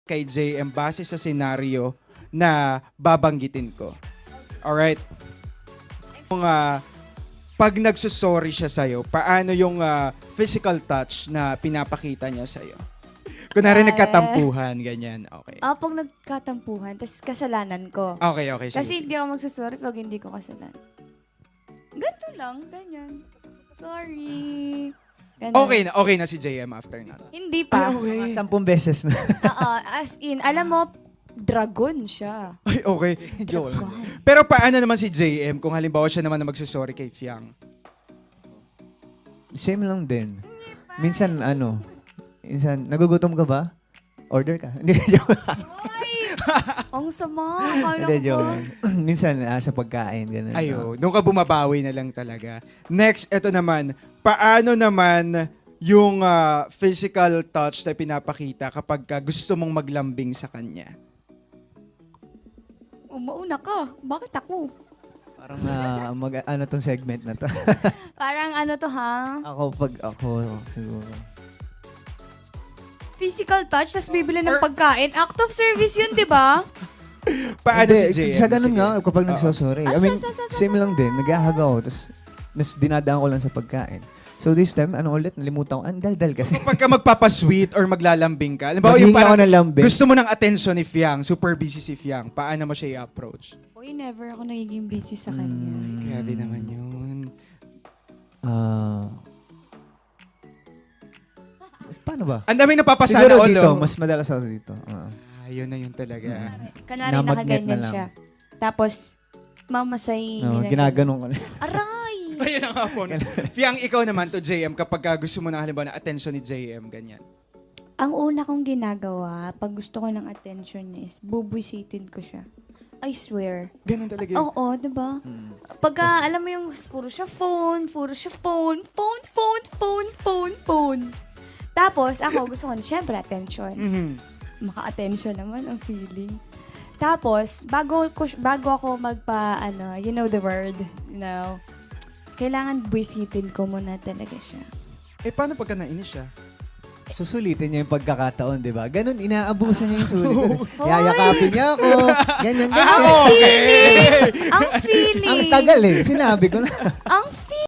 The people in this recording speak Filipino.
kay JM base sa senaryo na babanggitin ko. Alright? Kung pag nagsusorry siya sa'yo, paano yung physical touch na pinapakita niya sa'yo? Kunwari nagkatampuhan, ganyan. Okay. Pag nagkatampuhan, tapos kasalanan ko. Okay. Sige. Kasi hindi ako magsasorry pag hindi ko kasalanan. Ganito lang, ganyan. Sorry. Ganun. Okay na si JM after na. Hindi pa. Mga 10 beses na. As in, alam mo, dragon siya. Ay, okay. Joke. Pero paano naman si JM kung halimbawa siya naman na magsusorry kay Fiang? Same lang din. Minsan, nagugutom ka ba? Order ka. Hindi, joke. Ang sama. Akala Hindi, ko. joke. Minsan, sa pagkain, gano'n. Ayo, doon ka bumabawi na lang talaga. Next, eto naman. Paano naman yung physical touch na pinapakita kapag gusto mong maglambing sa kanya? Mauna ka. Bakit ako? Parang, tong segment na to. Parang ano to, ha? ako, siguro. Physical touch, tapos bibili ng pagkain. Act of service yun, di ba? Paano si Hindi, JM? sa ganun Sige. nga, kapag nagsosorry. I mean, same lang din. Nag-ahag ako, tapos mas dinadaan ko lang sa pagkain. So this time, nalimutan ko. Ang dal-dal kasi. Kapag ka magpapasweet or maglalambing ka, halimbawa Maghingi yung parang ako ng lambing. gusto mo ng attention ni Fiang, super busy si Fiang, paano mo siya i-approach? Uy, never ako nagiging busy sa kanya. Grabe naman yun. Paano ba? Ang daming napapasana Siguro all, dito, oh. mas madalas ako dito. Yun na yun talaga. Kanari Namagnet nakaganyan na lang. siya. Tapos, mamasay. Ginaganon ko na. Aray! Ayun na nga po. Fiang, ikaw naman to JM, kapag gusto mo na halimbawa na attention ni JM, ganyan. Ang una kong ginagawa, pag gusto ko ng attention is, bubwisitin ko siya. I swear. Ganun talaga yun. Oo, diba? Pagka, alam mo yung, puro siya phone. Tapos, ako, gusto ko na, syempre, attention. Mhm. Maka-attention naman ang feeling. Tapos, bago ako you know the word, kailangan buwisitin ko muna talaga siya. Paano pagka nainis siya? Susulitin niya yung pagkakataon, di ba? Ganon, inaabusan niya yung sulit. Yayakapin niya ako. Ganyan. Okay! Ang feeling! Ang tagal eh. Sinabi ko na. Ang